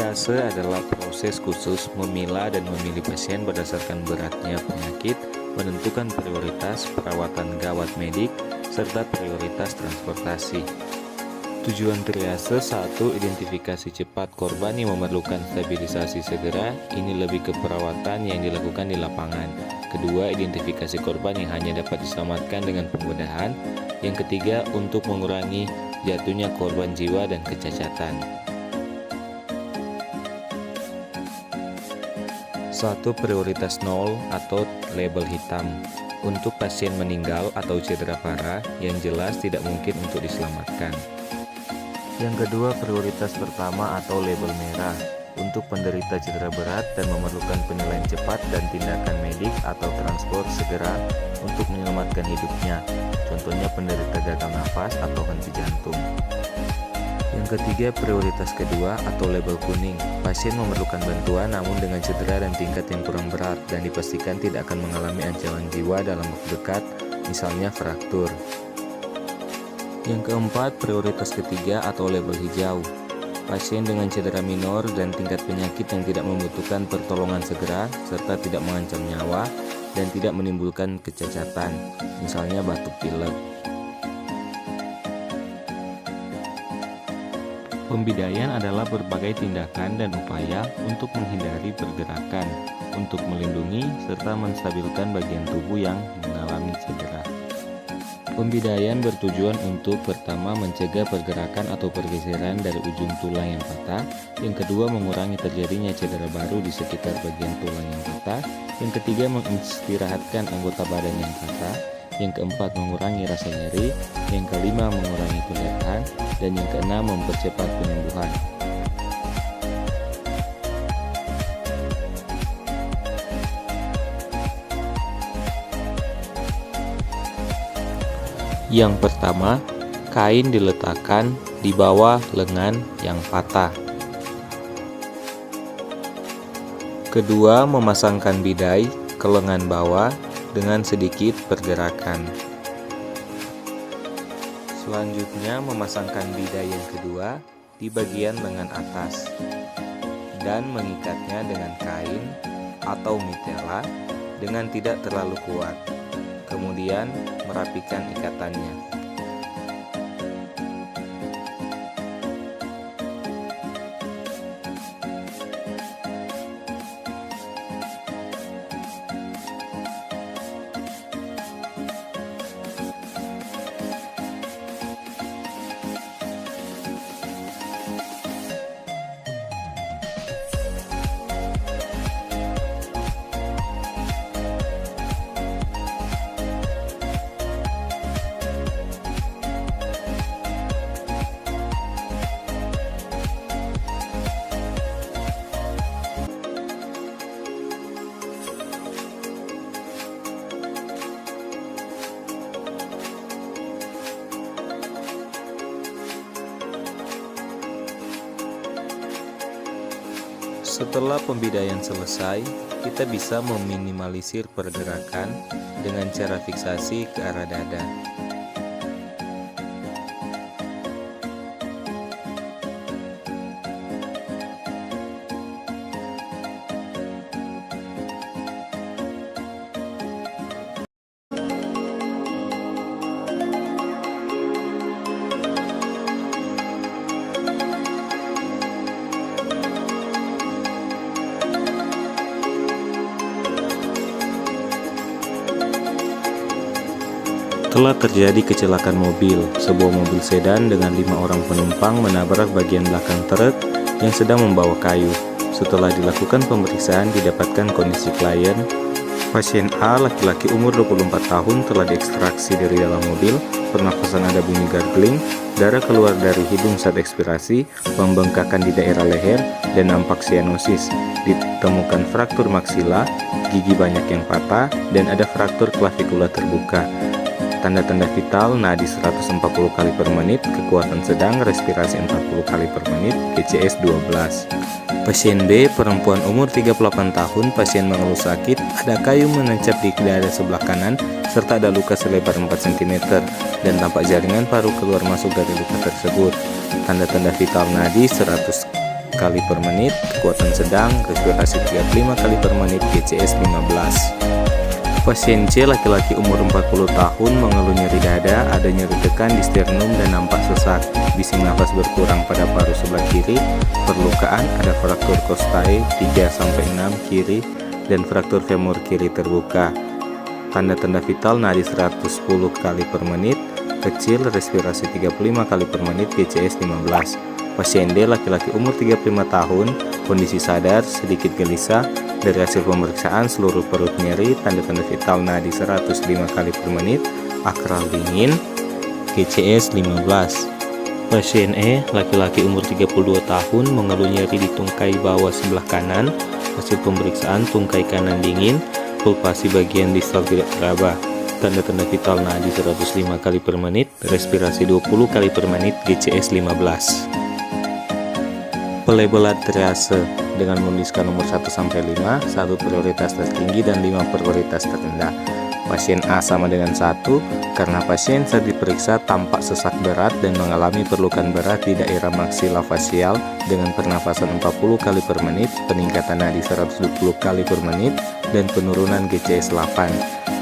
Triase adalah proses khusus memilah dan memilih pasien berdasarkan beratnya penyakit, menentukan prioritas perawatan gawat medik, serta prioritas transportasi. Tujuan triase: 1. Identifikasi cepat korban yang memerlukan stabilisasi segera. Ini lebih ke perawatan yang dilakukan di lapangan. Kedua, identifikasi korban yang hanya dapat diselamatkan dengan pembedahan. Yang ketiga, untuk mengurangi jatuhnya korban jiwa dan kecacatan. 1. Prioritas 0 atau label hitam. Untuk pasien meninggal atau cedera parah yang jelas tidak mungkin untuk diselamatkan. Yang kedua, prioritas pertama atau label merah. Untuk penderita cedera berat dan memerlukan penilaian cepat dan tindakan medik atau transport segera untuk menyelamatkan hidupnya. Contohnya penderita gagal nafas atau henti jantung. Yang ketiga, prioritas kedua atau label kuning. Pasien memerlukan bantuan namun dengan cedera dan tingkat yang kurang berat dan dipastikan tidak akan mengalami ancaman jiwa dalam waktu dekat, misalnya fraktur. Yang keempat, prioritas ketiga atau label hijau. Pasien dengan cedera minor dan tingkat penyakit yang tidak membutuhkan pertolongan segera serta tidak mengancam nyawa dan tidak menimbulkan kecacatan, misalnya batuk pilek. Pembidaian adalah berbagai tindakan dan upaya untuk menghindari pergerakan, untuk melindungi serta menstabilkan bagian tubuh yang mengalami cedera. Pembidaian bertujuan untuk pertama mencegah pergerakan atau pergeseran dari ujung tulang yang patah, yang kedua mengurangi terjadinya cedera baru di sekitar bagian tulang yang patah, yang ketiga mengistirahatkan anggota badan yang patah, yang keempat mengurangi rasa nyeri, yang kelima mengurangi pendarahan, dan yang keenam mempercepat penyembuhan. Yang pertama, kain diletakkan di bawah lengan yang patah. Kedua, memasangkan bidai ke lengan bawah dengan sedikit pergerakan. Selanjutnya, memasangkan bidai yang kedua di bagian lengan atas dan mengikatnya dengan kain atau mitela dengan tidak terlalu kuat. Kemudian, merapikan ikatannya. Setelah pembidaian selesai, kita bisa meminimalisir pergerakan dengan cara fiksasi ke arah dada. Telah terjadi kecelakaan mobil. Sebuah mobil sedan dengan 5 orang penumpang menabrak bagian belakang truk yang sedang membawa kayu. Setelah dilakukan pemeriksaan, didapatkan kondisi klien. Pasien A, laki-laki umur 24 tahun, telah diekstraksi dari dalam mobil. Pernafasan ada bunyi gargling, darah keluar dari hidung saat ekspirasi, pembengkakan di daerah leher, dan nampak sianosis. Ditemukan fraktur maksila, gigi banyak yang patah, dan ada fraktur klavikula terbuka. Tanda-tanda vital: nadi 140 kali per menit, kekuatan sedang, respirasi 40 kali per menit, GCS 12. Pasien B, perempuan umur 38 tahun, pasien mengeluh sakit, ada kayu menancap di dada sebelah kanan, serta ada luka selebar 4 cm, dan tampak jaringan paru keluar masuk dari luka tersebut. Tanda-tanda vital: nadi 100 kali per menit, kekuatan sedang, respirasi 35 kali per menit, GCS 15. Pasien C laki-laki umur 40 tahun mengeluh nyeri dada, ada nyeri tekan di sternum dan nampak sesak, bising nafas berkurang pada paru sebelah kiri, perlukaan ada fraktur kostae 3-6 kiri dan fraktur femur kiri terbuka. Tanda-tanda vital nadi 110 kali per menit, kecil, respirasi 35 kali per menit, GCS 15. Pasien D laki-laki umur 35 tahun, kondisi sadar, sedikit gelisah. Dari hasil pemeriksaan seluruh perut nyeri, tanda-tanda vital nadi 105 kali per menit, akral dingin, GCS 15. Pasien E laki-laki umur 32 tahun mengeluh nyeri di tungkai bawah sebelah kanan. Hasil pemeriksaan tungkai kanan dingin, pulpasi bagian distal tidak teraba. Tanda-tanda vital nadi 105 kali per menit, respirasi 20 kali per menit, GCS 15. Pelabelan triase dengan menuliskan nomor 1-5, 1 prioritas tertinggi dan 5 prioritas terendah. Pasien A sama dengan 1 karena pasien saat diperiksa tampak sesak berat dan mengalami perlukan berat di daerah maksilofasial dengan pernafasan 40 kali per menit, peningkatan nadi 120 kali per menit, dan penurunan GCS 8.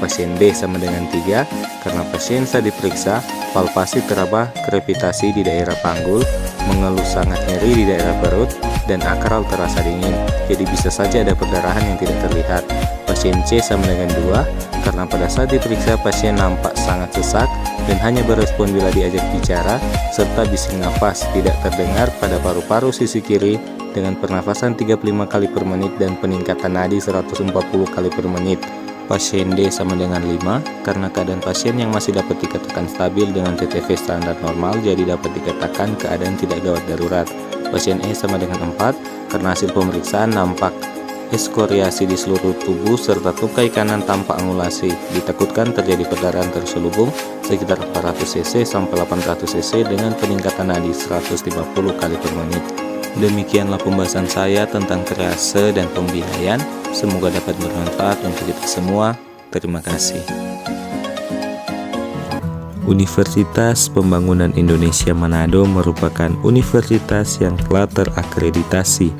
Pasien B sama dengan 3 karena pasien saat diperiksa palpasi teraba krepitasi di daerah panggul, mengeluh sangat nyeri di daerah perut, dan akral terasa dingin, jadi bisa saja ada perdarahan yang tidak terlihat. Pasien C sama dengan 2 karena pada saat diperiksa pasien nampak sangat sesak dan hanya berespon bila diajak bicara, serta bising nafas tidak terdengar pada paru-paru sisi kiri dengan pernafasan 35 kali per menit dan peningkatan nadi 140 kali per menit. Pasien D sama dengan 5 karena keadaan pasien yang masih dapat dikatakan stabil dengan TTV standar normal, jadi dapat dikatakan keadaan tidak gawat darurat. Pasien E sama dengan 4 karena hasil pemeriksaan nampak eskoriasi di seluruh tubuh serta tungkai kanan tampak angulasi. Ditakutkan terjadi perdarahan terselubung sekitar 400 cc sampai 800 cc dengan peningkatan nadi 150 kali per menit. Demikianlah pembahasan saya tentang triase dan pembiayaan. Semoga dapat bermanfaat untuk kita semua. Terima kasih. Universitas Pembangunan Indonesia Manado merupakan universitas yang telah terakreditasi.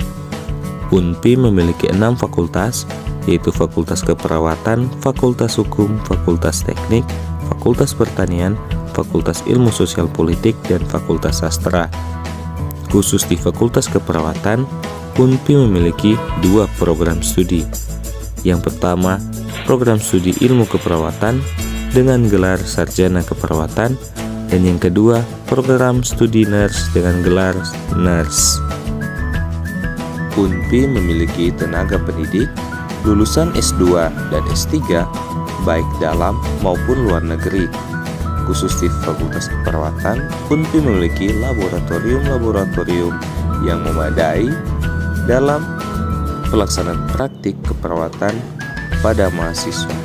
UNPI memiliki 6 fakultas, yaitu Fakultas Keperawatan, Fakultas Hukum, Fakultas Teknik, Fakultas Pertanian, Fakultas Ilmu Sosial Politik, dan Fakultas Sastra. Khusus di Fakultas Keperawatan, UNPI memiliki 2 program studi. Yang pertama, program studi ilmu keperawatan dengan gelar sarjana keperawatan, dan yang kedua, program studi nurse dengan gelar nurse. UNPI memiliki tenaga pendidik lulusan S2 dan S3 baik dalam maupun luar negeri. Khusus di Fakultas Keperawatan, UNPI memiliki laboratorium-laboratorium yang memadai dalam pelaksanaan praktik keperawatan pada mahasiswa.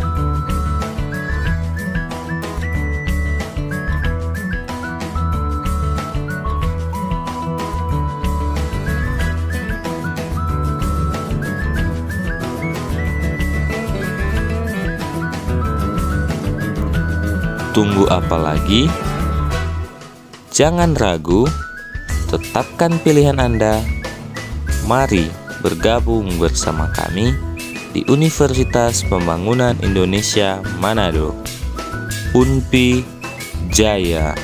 Tunggu apa lagi? Jangan ragu, tetapkan pilihan Anda. Mari bergabung bersama kami di Universitas Pembangunan Indonesia Manado. UNPI Jaya.